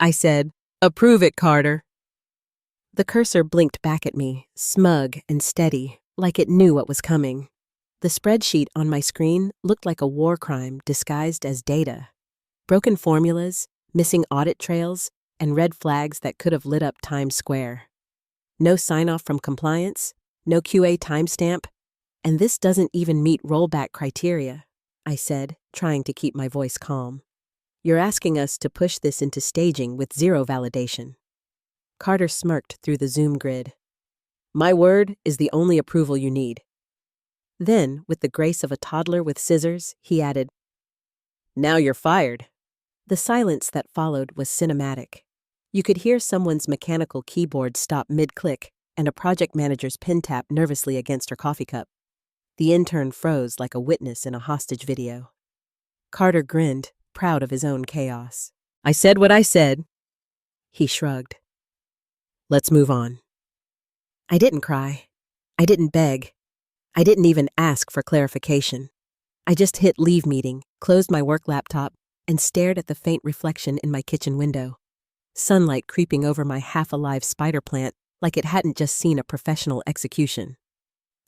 I said. Approve it, Carter. The cursor blinked back at me, smug and steady, like it knew what was coming. The spreadsheet on my screen looked like a war crime disguised as data. Broken formulas, missing audit trails, and red flags that could have lit up Times Square. No sign-off from compliance, no QA timestamp, and this doesn't even meet rollback criteria, I said, trying to keep my voice calm. You're asking us to push this into staging with zero validation. Carter smirked through the Zoom grid. My word is the only approval you need. Then, with the grace of a toddler with scissors, he added, Now you're fired. The silence that followed was cinematic. You could hear someone's mechanical keyboard stop mid-click and a project manager's pen tap nervously against her coffee cup. The intern froze like a witness in a hostage video. Carter grinned, proud of his own chaos. I said what I said. He shrugged. Let's move on. I didn't cry. I didn't beg. I didn't even ask for clarification. I just hit leave meeting, closed my work laptop, and stared at the faint reflection in my kitchen window. Sunlight creeping over my half-alive spider plant like it hadn't just seen a professional execution.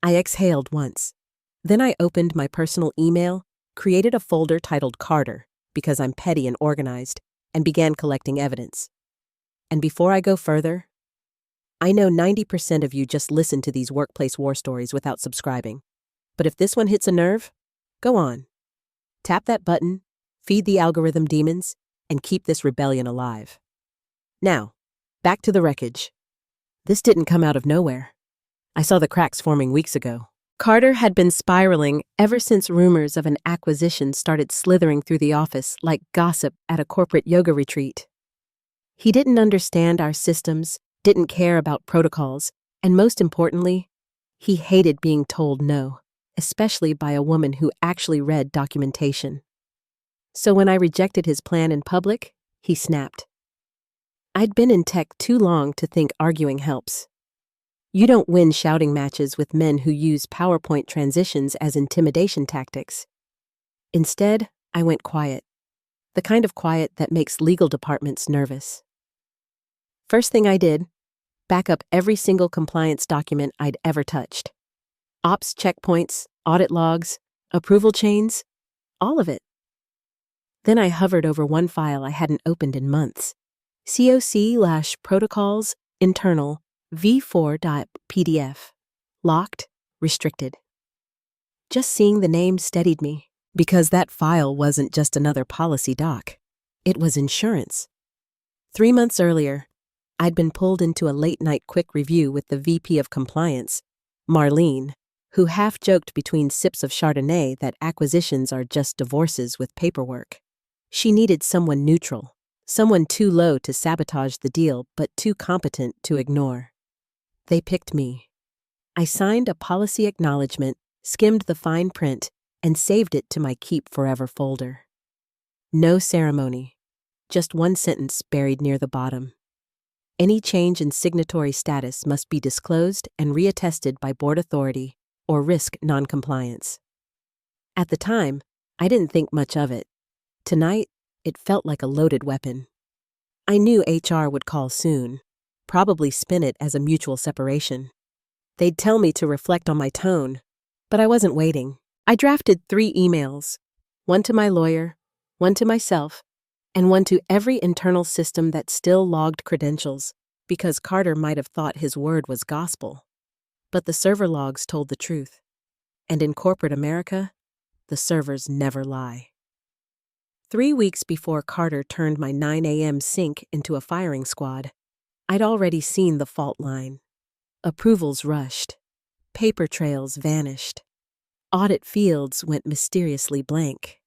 I exhaled once. Then I opened my personal email, created a folder titled Carter, because I'm petty and organized, and began collecting evidence. And before I go further, I know 90% of you just listen to these workplace war stories without subscribing. But if this one hits a nerve, go on. Tap that button, feed the algorithm demons, and keep this rebellion alive. Now, back to the wreckage. This didn't come out of nowhere. I saw the cracks forming weeks ago. Carter had been spiraling ever since rumors of an acquisition started slithering through the office like gossip at a corporate yoga retreat. He didn't understand our systems, didn't care about protocols, and most importantly, he hated being told no, especially by a woman who actually read documentation. So when I rejected his plan in public, he snapped. I'd been in tech too long to think arguing helps. You don't win shouting matches with men who use PowerPoint transitions as intimidation tactics. Instead, I went quiet. The kind of quiet that makes legal departments nervous. First thing I did, back up every single compliance document I'd ever touched. Ops checkpoints, audit logs, approval chains, all of it. Then I hovered over one file I hadn't opened in months. COC/protocols internal v4.pdf. Locked, restricted. Just seeing the name steadied me, because that file wasn't just another policy doc. It was insurance. 3 months earlier, I'd been pulled into a late-night quick review with the VP of Compliance, Marlene, who half-joked between sips of Chardonnay that acquisitions are just divorces with paperwork. She needed someone neutral, someone too low to sabotage the deal but too competent to ignore. They picked me. I signed a policy acknowledgement, skimmed the fine print, and saved it to my Keep Forever folder. No ceremony, just one sentence buried near the bottom. Any change in signatory status must be disclosed and reattested by board authority or risk noncompliance. At the time, I didn't think much of it. Tonight, it felt like a loaded weapon. I knew HR would call soon, probably spin it as a mutual separation. They'd tell me to reflect on my tone, but I wasn't waiting. I drafted 3 emails, one to my lawyer, one to myself, and one to every internal system that still logged credentials, because Carter might have thought his word was gospel. But the server logs told the truth. And in corporate America, the servers never lie. 3 weeks before Carter turned my 9 a.m. sync into a firing squad, I'd already seen the fault line. Approvals rushed. Paper trails vanished. Audit fields went mysteriously blank.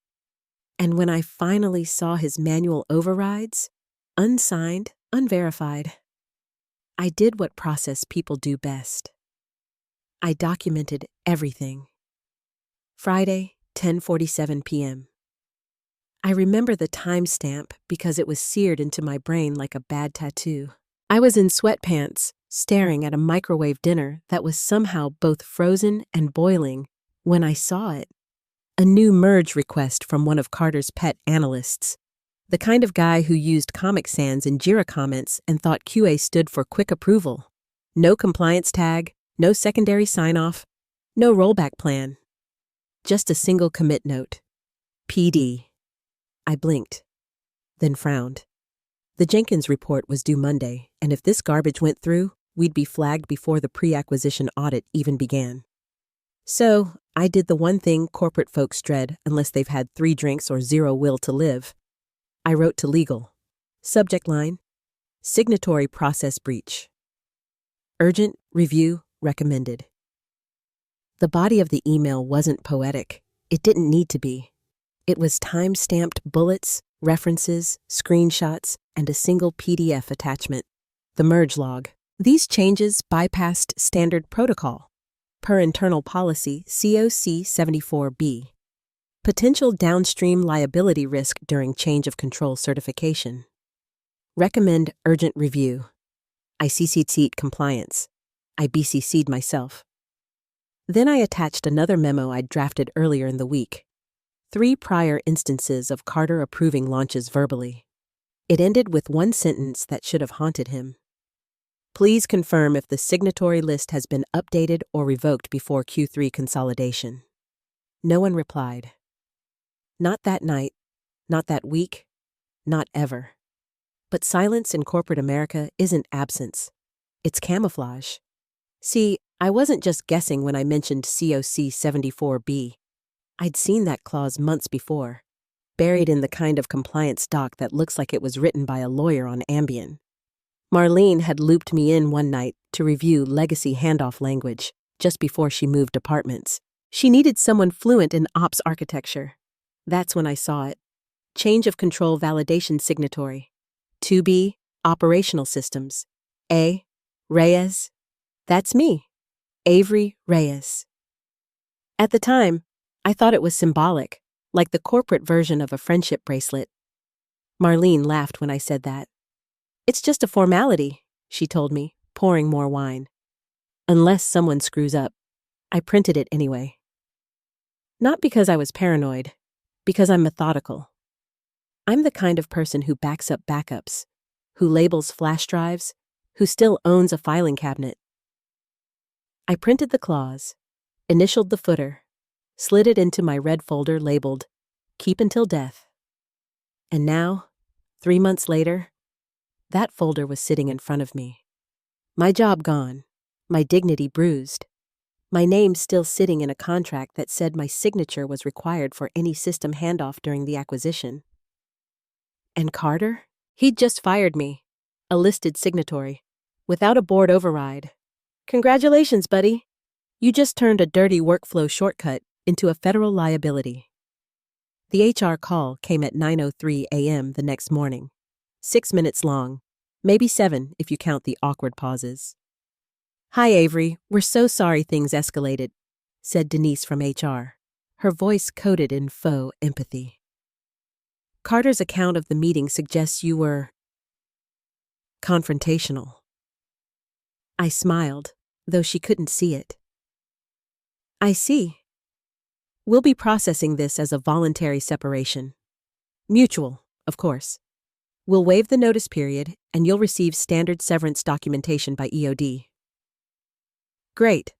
And when I finally saw his manual overrides, unsigned, unverified, I did what process people do best. I documented everything. Friday, 10:47 p.m. I remember the timestamp because it was seared into my brain like a bad tattoo. I was in sweatpants, staring at a microwave dinner that was somehow both frozen and boiling when I saw it. A new merge request from one of Carter's pet analysts. The kind of guy who used Comic Sans in Jira comments and thought QA stood for quick approval. No compliance tag, no secondary sign-off, no rollback plan. Just a single commit note. PD. I blinked, then frowned. The Jenkins report was due Monday, and if this garbage went through, we'd be flagged before the pre-acquisition audit even began. So, I did the one thing corporate folks dread unless they've had 3 drinks or zero will to live. I wrote to legal. Subject line: signatory process breach. Urgent review recommended. The body of the email wasn't poetic. It didn't need to be. It was time-stamped bullets, references, screenshots, and a single PDF attachment. The merge log. These changes bypassed standard protocol. Per internal policy COC 74B. Potential downstream liability risk during change of control certification. Recommend urgent review. I CC'd compliance. I BCC'd myself. Then I attached another memo I'd drafted earlier in the week. 3 prior instances of Carter approving launches verbally. It ended with one sentence that should have haunted him. Please confirm if the signatory list has been updated or revoked before Q3 consolidation. No one replied. Not that night, not that week, not ever. But silence in corporate America isn't absence. It's camouflage. See, I wasn't just guessing when I mentioned COC 74B. I'd seen that clause months before, buried in the kind of compliance doc that looks like it was written by a lawyer on Ambien. Marlene had looped me in one night to review legacy handoff language just before she moved departments. She needed someone fluent in ops architecture. That's when I saw it. Change of control validation signatory. 2B, operational systems. A, Reyes. That's me, Avery Reyes. At the time, I thought it was symbolic, like the corporate version of a friendship bracelet. Marlene laughed when I said that. It's just a formality, she told me, pouring more wine. Unless someone screws up. I printed it anyway. Not because I was paranoid, because I'm methodical. I'm the kind of person who backs up backups, who labels flash drives, who still owns a filing cabinet. I printed the clause, initialed the footer, slid it into my red folder labeled Keep Until Death. And now, 3 months later, that folder was sitting in front of me. My job gone, my dignity bruised, my name still sitting in a contract that said my signature was required for any system handoff during the acquisition. And Carter? He'd just fired me, a listed signatory, without a board override. Congratulations, buddy. You just turned a dirty workflow shortcut into a federal liability. The HR call came at 9:03 a.m. the next morning. 6 minutes long, maybe 7 if you count the awkward pauses. Hi, Avery. We're so sorry things escalated, said Denise from HR, her voice coated in faux empathy. Carter's account of the meeting suggests you were confrontational. I smiled, though she couldn't see it. I see. We'll be processing this as a voluntary separation. Mutual, of course. We'll waive the notice period, and you'll receive standard severance documentation by EOD. Great,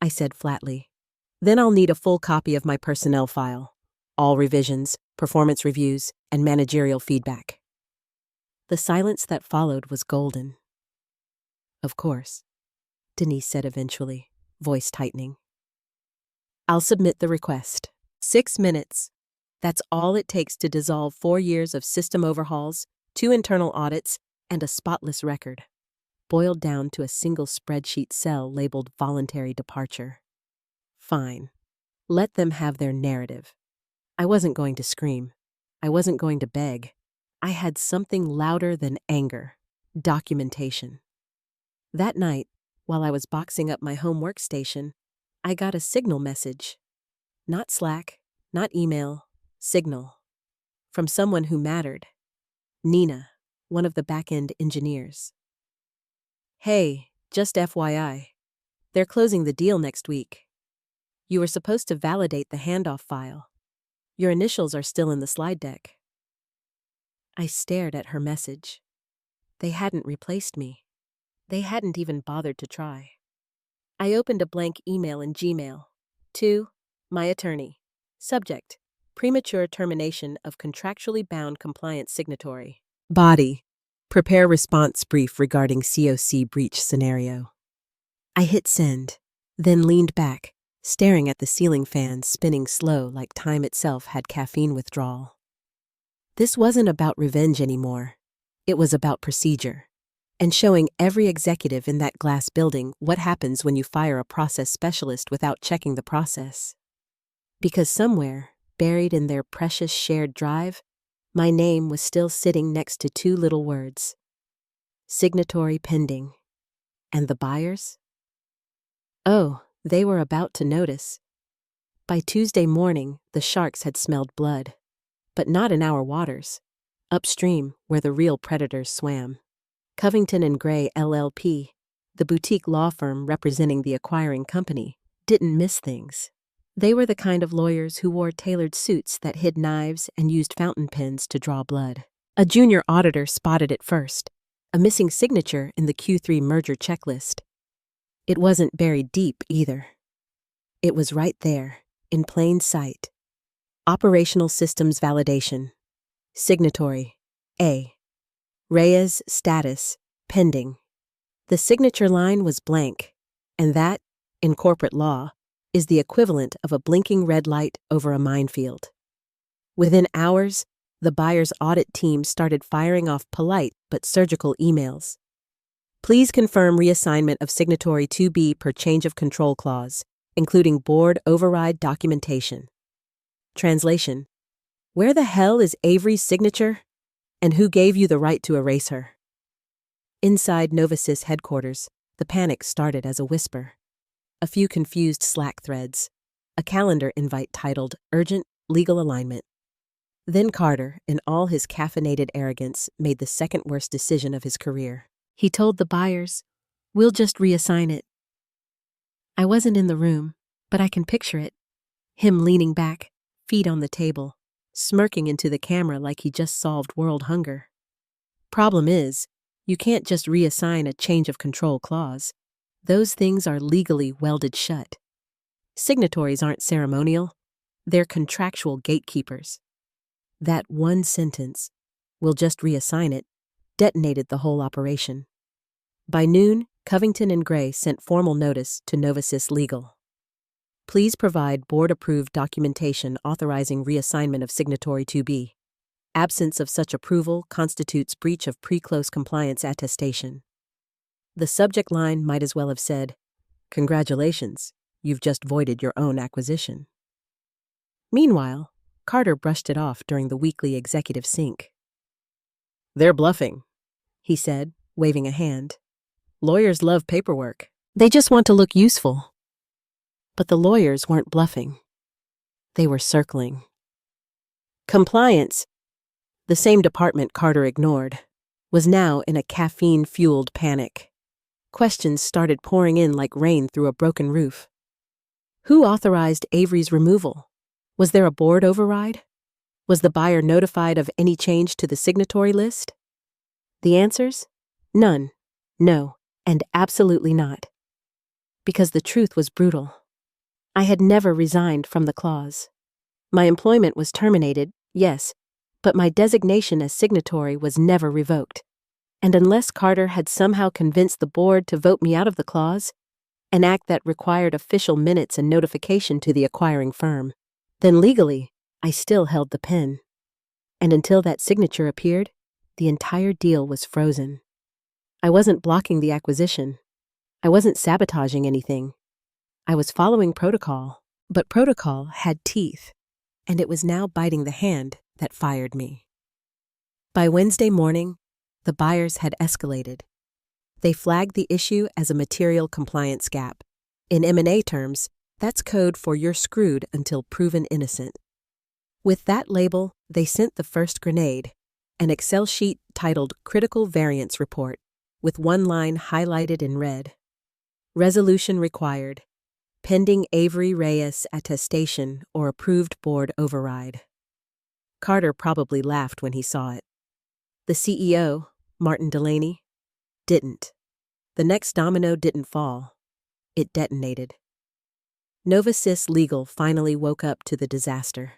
I said flatly. Then I'll need a full copy of my personnel file, all revisions, performance reviews, and managerial feedback. The silence that followed was golden. Of course, Denise said eventually, voice tightening. I'll submit the request. 6 minutes. That's all it takes to dissolve 4 years of system overhauls, 2 internal audits, and a spotless record, boiled down to a single spreadsheet cell labeled voluntary departure. Fine. Let them have their narrative. I wasn't going to scream. I wasn't going to beg. I had something louder than anger. Documentation. That night, while I was boxing up my home workstation, I got a Signal message. Not Slack, not email, Signal. From someone who mattered. Nina, one of the back-end engineers. Hey, just FYI. They're closing the deal next week. You were supposed to validate the handoff file. Your initials are still in the slide deck. I stared at her message. They hadn't replaced me. They hadn't even bothered to try. I opened a blank email in Gmail. To my attorney. Subject: premature termination of contractually bound compliance signatory. Body: prepare response brief regarding COC breach scenario. I hit send, then leaned back, staring at the ceiling fan spinning slow like time itself had caffeine withdrawal. This wasn't about revenge anymore. It was about procedure, and showing every executive in that glass building what happens when you fire a process specialist without checking the process. Because somewhere, buried in their precious shared drive, my name was still sitting next to two little words: signatory pending. And the buyers? Oh, they were about to notice. By Tuesday morning, the sharks had smelled blood. But not in our waters. Upstream, where the real predators swam. Covington & Gray LLP, the boutique law firm representing the acquiring company, didn't miss things. They were the kind of lawyers who wore tailored suits that hid knives and used fountain pens to draw blood. A junior auditor spotted it first, a missing signature in the Q3 merger checklist. It wasn't buried deep either. It was right there, in plain sight. Operational Systems Validation. Signatory: A. Reyes status: pending. The signature line was blank, and that, in corporate law, is the equivalent of a blinking red light over a minefield. Within hours, the buyer's audit team started firing off polite but surgical emails. Please confirm reassignment of signatory 2B per change of control clause, including board override documentation. Translation: where the hell is Avery's signature? And who gave you the right to erase her? Inside Novasys headquarters, the panic started as a whisper. A few confused Slack threads. A calendar invite titled Urgent Legal Alignment. Then Carter, in all his caffeinated arrogance, made the second worst decision of his career. He told the buyers, "We'll just reassign it." I wasn't in the room, but I can picture it. Him leaning back, feet on the table, smirking into the camera like he just solved world hunger. Problem is, you can't just reassign a change of control clause. Those things are legally welded shut. Signatories aren't ceremonial. They're contractual gatekeepers. That one sentence, "We'll just reassign it," detonated the whole operation. By noon, Covington & Gray sent formal notice to Novasys Legal. Please provide board-approved documentation authorizing reassignment of signatory 2B. Absence of such approval constitutes breach of pre-close compliance attestation. The subject line might as well have said, "Congratulations, you've just voided your own acquisition." Meanwhile, Carter brushed it off during the weekly executive sync. "They're bluffing," he said, waving a hand. "Lawyers love paperwork. They just want to look useful." But the lawyers weren't bluffing. They were circling. Compliance, the same department Carter ignored, was now in a caffeine-fueled panic. Questions started pouring in like rain through a broken roof. Who authorized Avery's removal? Was there a board override? Was the buyer notified of any change to the signatory list? The answers? None, no, and absolutely not. Because the truth was brutal. I had never resigned from the clause. My employment was terminated, yes, but my designation as signatory was never revoked. And unless Carter had somehow convinced the board to vote me out of the clause, an act that required official minutes and notification to the acquiring firm, then legally, I still held the pen. And until that signature appeared, the entire deal was frozen. I wasn't blocking the acquisition. I wasn't sabotaging anything. I was following protocol, but protocol had teeth, and it was now biting the hand that fired me. By Wednesday morning, the buyers had escalated. They flagged the issue as a material compliance gap. In M&A terms, that's code for you're screwed until proven innocent. With that label, they sent the first grenade, an Excel sheet titled Critical Variance Report, with one line highlighted in red. Resolution required. Pending Avery Reyes attestation or approved board override. Carter probably laughed when he saw it. The CEO, Martin Delaney, didn't. The next domino didn't fall. It detonated. Novasys Legal finally woke up to the disaster.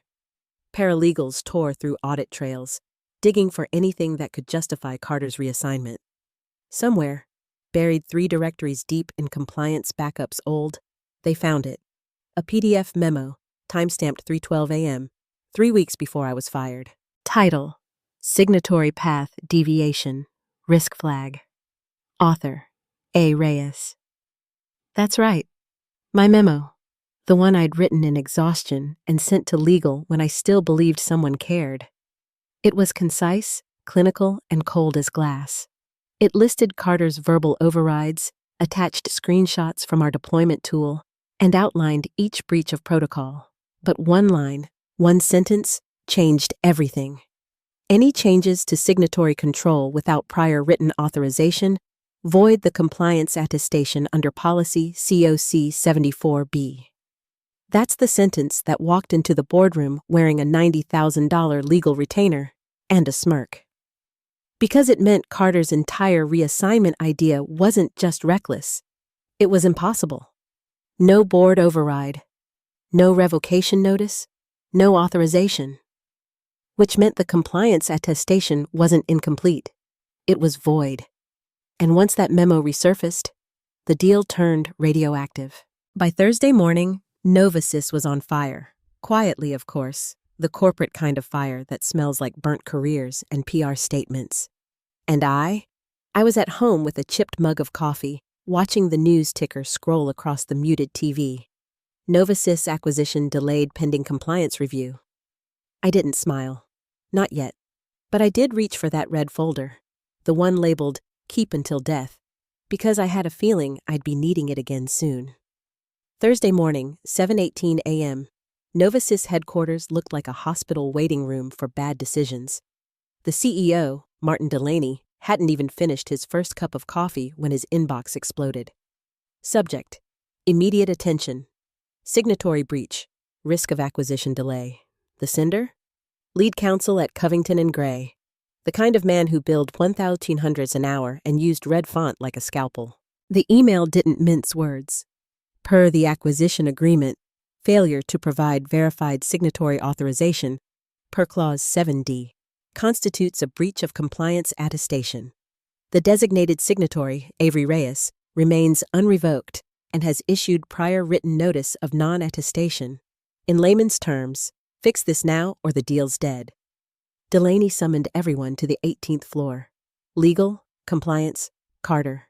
Paralegals tore through audit trails, digging for anything that could justify Carter's reassignment. Somewhere, buried 3 directories deep in compliance backups old, they found it. A PDF memo, timestamped 3:12 a.m., 3 weeks before I was fired. Title: Signatory Path Deviation, Risk Flag. Author: A. Reyes. That's right. My memo. The one I'd written in exhaustion and sent to legal when I still believed someone cared. It was concise, clinical, and cold as glass. It listed Carter's verbal overrides, attached screenshots from our deployment tool, and outlined each breach of protocol. But one line, one sentence, changed everything. Any changes to signatory control without prior written authorization void the compliance attestation under policy COC 74B. That's the sentence that walked into the boardroom wearing a $90,000 legal retainer and a smirk. Because it meant Carter's entire reassignment idea wasn't just reckless, it was impossible. No board override, no revocation notice, no authorization. Which meant the compliance attestation wasn't incomplete. It was void. And once that memo resurfaced, the deal turned radioactive. By Thursday morning, Novasys was on fire. Quietly, of course, the corporate kind of fire that smells like burnt careers and PR statements. And I was at home with a chipped mug of coffee, watching the news ticker scroll across the muted TV. Novasys acquisition delayed pending compliance review. I didn't smile. Not yet. But I did reach for that red folder, the one labeled Keep Until Death, because I had a feeling I'd be needing it again soon. Thursday morning, 7:18 a.m., Novasys headquarters looked like a hospital waiting room for bad decisions. The CEO, Martin Delaney, hadn't even finished his first cup of coffee when his inbox exploded. Subject: Immediate attention. Signatory breach. Risk of acquisition delay. The sender? Lead counsel at Covington & Gray. The kind of man who billed 1,300s an hour and used red font like a scalpel. The email didn't mince words. Per the acquisition agreement, failure to provide verified signatory authorization, per Clause 7D, constitutes a breach of compliance attestation. The designated signatory, Avery Reyes, remains unrevoked and has issued prior written notice of non-attestation. In layman's terms, fix this now or the deal's dead. Delaney summoned everyone to the 18th floor. Legal, compliance, Carter.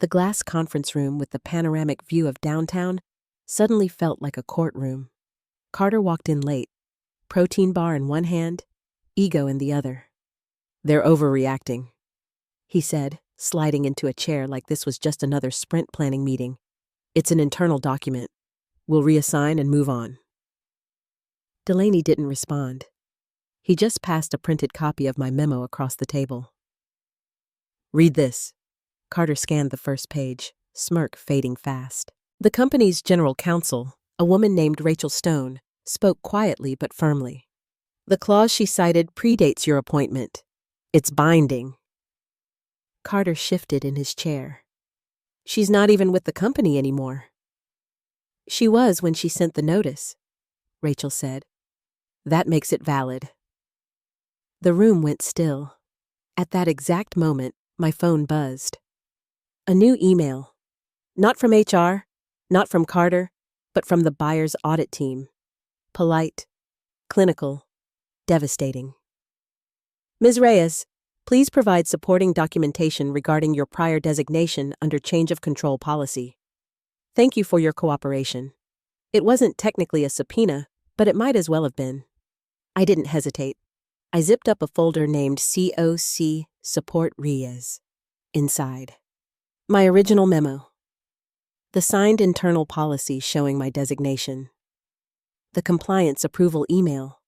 The glass conference room with the panoramic view of downtown suddenly felt like a courtroom. Carter walked in late, protein bar in one hand, ego in the other. "They're overreacting," he said, sliding into a chair like this was just another sprint planning meeting. "It's an internal document. We'll reassign and move on." Delaney didn't respond. He just passed a printed copy of my memo across the table. "Read this." Carter scanned the first page, smirk fading fast. The company's general counsel, a woman named Rachel Stone, spoke quietly but firmly. "The clause she cited predates your appointment. It's binding." Carter shifted in his chair. "She's not even with the company anymore." "She was when she sent the notice," Rachel said. "That makes it valid." The room went still. At that exact moment, my phone buzzed. A new email. Not from HR, not from Carter, but from the buyer's audit team. Polite, clinical, devastating. "Ms. Reyes, please provide supporting documentation regarding your prior designation under change of control policy. Thank you for your cooperation. It wasn't technically a subpoena, but it might as well have been." I didn't hesitate. I zipped up a folder named COC Support Reyes. Inside, my original memo. The signed internal policy showing my designation. The compliance approval email.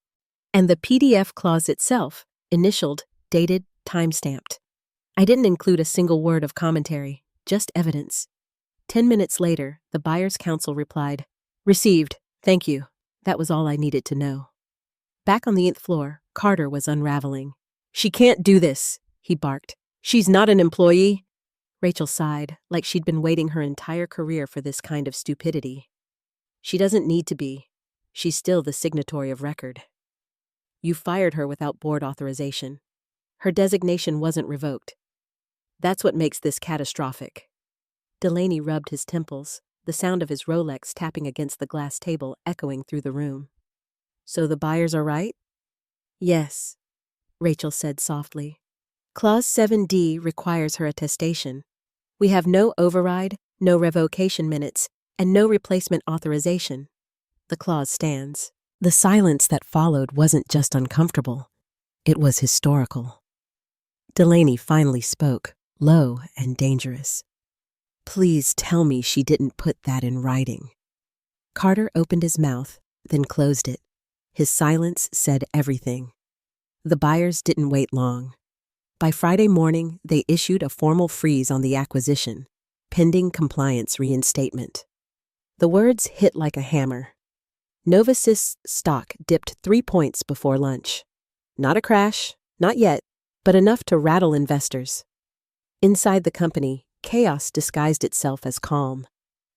And the PDF clause itself, initialed, dated, timestamped. I didn't include a single word of commentary, just evidence. 10 minutes later, the buyer's counsel replied, "Received, thank you." That was all I needed to know. Back on the 8th floor, Carter was unraveling. She can't do this, he barked. She's not an employee. Rachel sighed, like she'd been waiting her entire career for this kind of stupidity. She doesn't need to be. She's still the signatory of record. You fired her without board authorization. Her designation wasn't revoked. That's what makes this catastrophic. Delaney rubbed his temples, the sound of his Rolex tapping against the glass table echoing through the room. So the buyers are right? Yes, Rachel said softly. Clause 7D requires her attestation. We have no override, no revocation minutes, and no replacement authorization. The clause stands. The silence that followed wasn't just uncomfortable. It was historical. Delaney finally spoke, low and dangerous. Please tell me she didn't put that in writing. Carter opened his mouth, then closed it. His silence said everything. The buyers didn't wait long. By Friday morning, they issued a formal freeze on the acquisition, pending compliance reinstatement. The words hit like a hammer. Novasys stock dipped 3 points before lunch. Not a crash, not yet, but enough to rattle investors. Inside the company, chaos disguised itself as calm.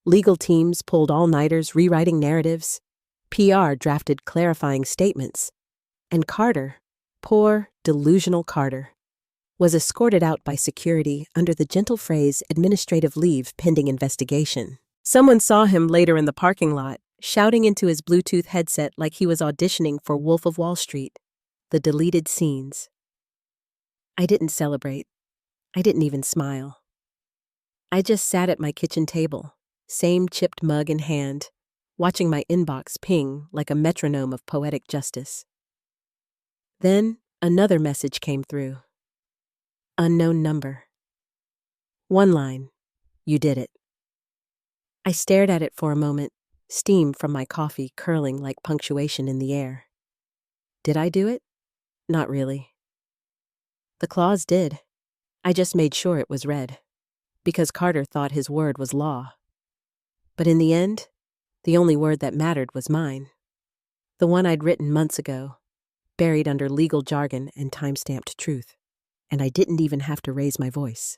Legal teams pulled all-nighters rewriting narratives. PR drafted clarifying statements. And Carter, poor, delusional Carter, was escorted out by security under the gentle phrase administrative leave pending investigation. Someone saw him later in the parking lot, shouting into his Bluetooth headset like he was auditioning for Wolf of Wall Street. The deleted scenes. I didn't celebrate. I didn't even smile. I just sat at my kitchen table, same chipped mug in hand, watching my inbox ping like a metronome of poetic justice. Then another message came through. Unknown number. One line. You did it. I stared at it for a moment, steam from my coffee curling like punctuation in the air. Did I do it? Not really. The clause did. I just made sure it was read, because Carter thought his word was law. But in the end, the only word that mattered was mine. The one I'd written months ago, buried under legal jargon and time-stamped truth. And I didn't even have to raise my voice.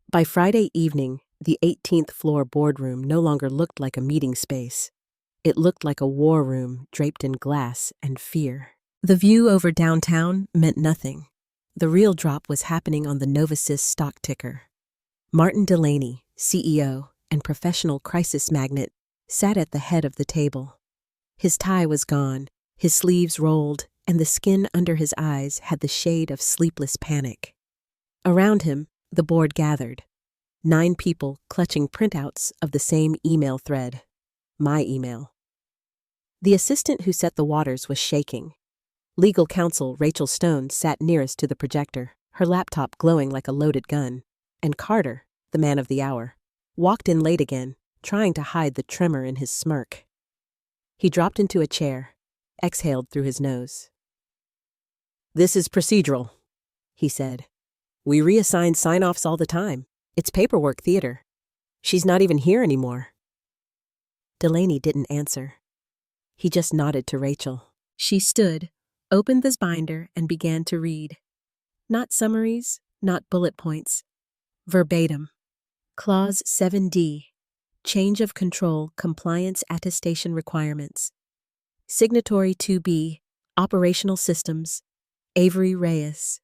By Friday evening, the 18th floor boardroom no longer looked like a meeting space. It looked like a war room draped in glass and fear. The view over downtown meant nothing. The real drop was happening on the Novasys stock ticker. Martin Delaney, CEO and professional crisis magnate, sat at the head of the table. His tie was gone, his sleeves rolled, and the skin under his eyes had the shade of sleepless panic. Around him, the board gathered. 9 people clutching printouts of the same email thread. My email. The assistant who set the waters was shaking. Legal counsel Rachel Stone sat nearest to the projector, her laptop glowing like a loaded gun. And Carter, the man of the hour, walked in late again, trying to hide the tremor in his smirk. He dropped into a chair, exhaled through his nose. This is procedural, he said. We reassign sign-offs all the time. It's paperwork theater. She's not even here anymore. Delaney didn't answer. He just nodded to Rachel. She stood, opened the binder, and began to read. Not summaries, not bullet points. Verbatim. Clause 7D. Change of control compliance attestation requirements. Signatory 2B. Operational systems. Avery Reyes.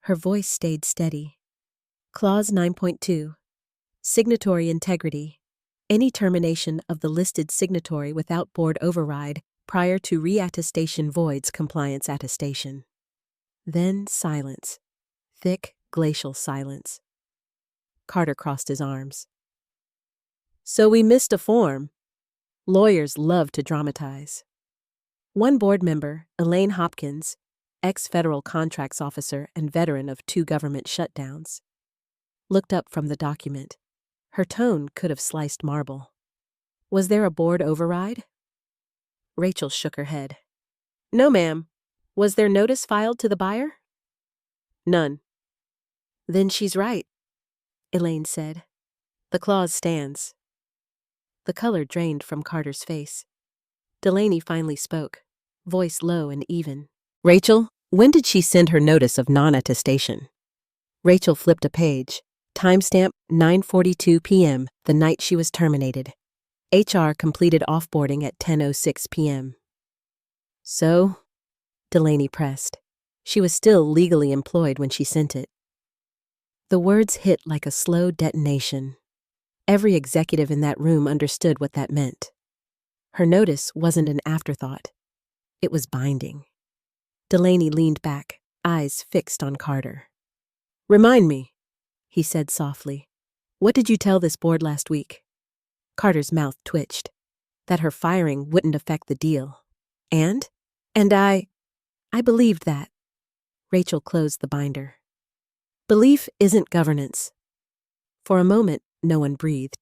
Her voice stayed steady. Clause 9.2. Signatory integrity. Any termination of the listed signatory without board override prior to reattestation voids compliance attestation. Then silence. Thick, glacial silence. Carter crossed his arms. So we missed a form. Lawyers love to dramatize. One board member, Elaine Hopkins, ex-federal contracts officer and veteran of 2 government shutdowns, looked up from the document. Her tone could have sliced marble. Was there a board override? Rachel shook her head. No, ma'am. Was there notice filed to the buyer? None. Then she's right, Elaine said. The clause stands. The color drained from Carter's face. Delaney finally spoke, voice low and even. Rachel, When did she send her notice of non-attestation? Rachel flipped a page. Timestamp 9:42 p.m., the night she was terminated. HR completed offboarding at 10:06 p.m. So? Delaney pressed. She was still legally employed when she sent it. The words hit like a slow detonation. Every executive in that room understood what that meant. Her notice wasn't an afterthought. It was binding. Delaney leaned back, eyes fixed on Carter. "Remind me," he said softly. "What did you tell this board last week?" Carter's mouth twitched. That her firing wouldn't affect the deal. And I believed that. Rachel closed the binder. Belief isn't governance. For a moment, no one breathed.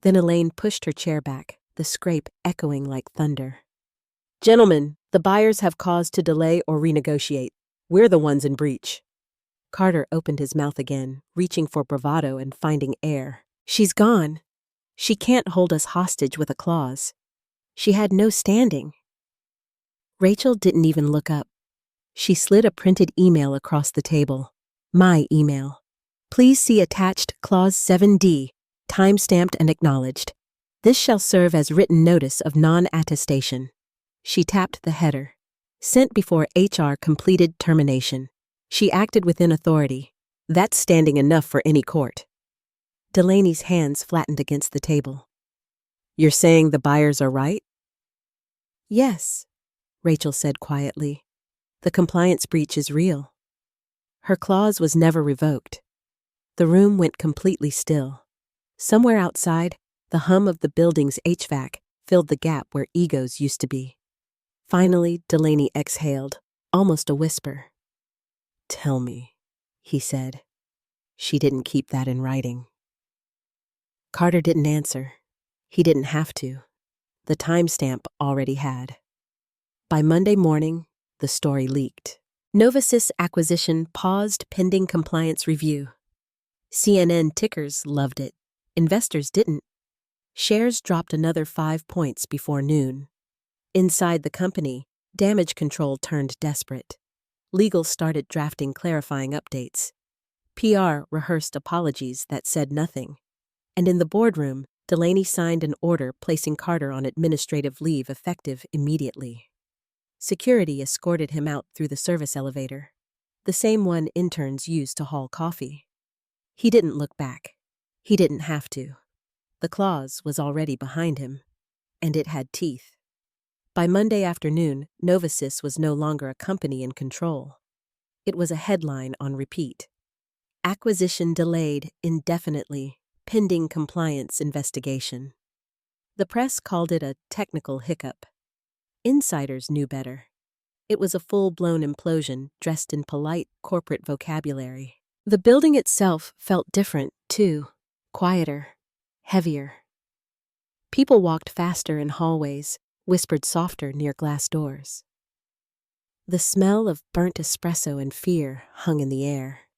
Then Elaine pushed her chair back, the scrape echoing like thunder. "Gentlemen, the buyers have cause to delay or renegotiate. We're the ones in breach." Carter opened his mouth again, reaching for bravado and finding air. "She's gone. She can't hold us hostage with a clause. She had no standing." Rachel didn't even look up. She slid a printed email across the table. My email. "Please see attached Clause 7D, time-stamped and acknowledged. This shall serve as written notice of non-attestation." She tapped the header. "Sent before HR completed termination. She acted within authority. That's standing enough for any court." Delaney's hands flattened against the table. "You're saying the buyers are right?" "Yes," Rachel said quietly. "The compliance breach is real." Her clause was never revoked. The room went completely still. Somewhere outside, the hum of the building's HVAC filled the gap where egos used to be. Finally, Delaney exhaled, almost a whisper. "Tell me," he said. She didn't keep that in writing. Carter didn't answer. He didn't have to. The timestamp already had. By Monday morning, the story leaked. Novasys acquisition paused pending compliance review. CNN tickers loved it. Investors didn't. Shares dropped another 5 points before noon. Inside the company, damage control turned desperate. Legal started drafting clarifying updates. PR rehearsed apologies that said nothing. And in the boardroom, Delaney signed an order placing Carter on administrative leave effective immediately. Security escorted him out through the service elevator, the same one interns used to haul coffee. He didn't look back. He didn't have to. The clause was already behind him, and it had teeth. By Monday afternoon, Novasys was no longer a company in control. It was a headline on repeat. Acquisition delayed indefinitely, pending compliance investigation. The press called it a technical hiccup. Insiders knew better. It was a full-blown implosion dressed in polite corporate vocabulary. The building itself felt different, too. Quieter. Heavier. People walked faster in hallways, whispered softer near glass doors. The smell of burnt espresso and fear hung in the air.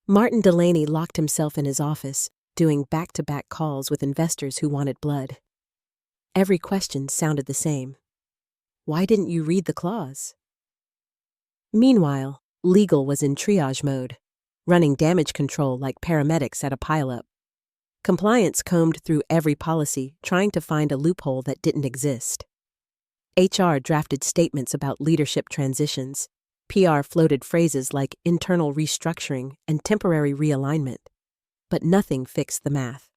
Martin Delaney locked himself in his office, doing back-to-back calls with investors who wanted blood. Every question sounded the same. Why didn't you read the clause? Meanwhile, legal was in triage mode, running damage control like paramedics at a pileup. Compliance combed through every policy, trying to find a loophole that didn't exist. HR drafted statements about leadership transitions. PR floated phrases like internal restructuring and temporary realignment. But nothing fixed the math.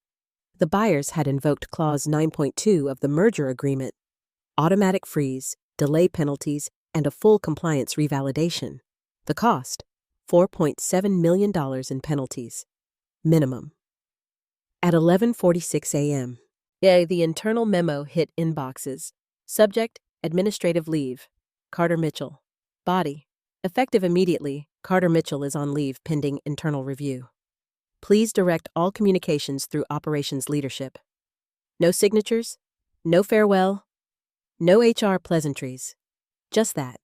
The buyers had invoked Clause 9.2 of the merger agreement: automatic freeze, delay penalties, and a full compliance revalidation. The cost: $4.7 million in penalties. Minimum. At 11:46 a.m., the internal memo hit inboxes. Subject: administrative leave. Carter Mitchell. Body: effective immediately. Carter Mitchell is on leave pending internal review. Please direct all communications through operations leadership. No signatures, no farewell, no HR pleasantries. Just that.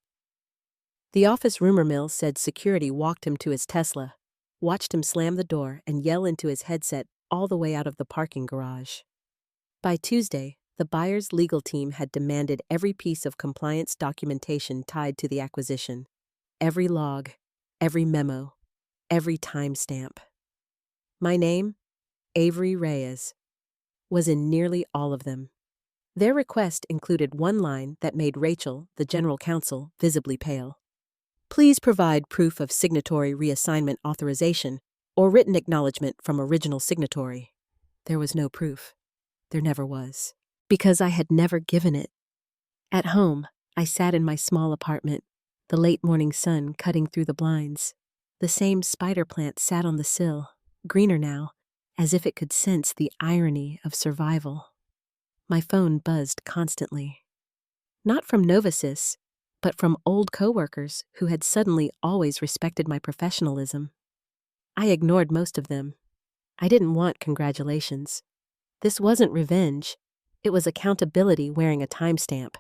The office rumor mill said security walked him to his Tesla, watched him slam the door and yell into his headset all the way out of the parking garage. By Tuesday, the buyer's legal team had demanded every piece of compliance documentation tied to the acquisition. every log, every memo, every timestamp. My name, Avery Reyes, was in nearly all of them. Their request included one line that made Rachel, the general counsel, visibly pale. Please provide proof of signatory reassignment authorization or written acknowledgement from original signatory. There was no proof. There never was. Because I had never given it. At home, I sat in my small apartment, the late morning sun cutting through the blinds. The same spider plant sat on the sill, greener now, as if it could sense the irony of survival. My phone buzzed constantly. Not from novices, but from old coworkers who had suddenly always respected my professionalism. I ignored most of them. I didn't want congratulations. This wasn't revenge. It was accountability wearing a timestamp.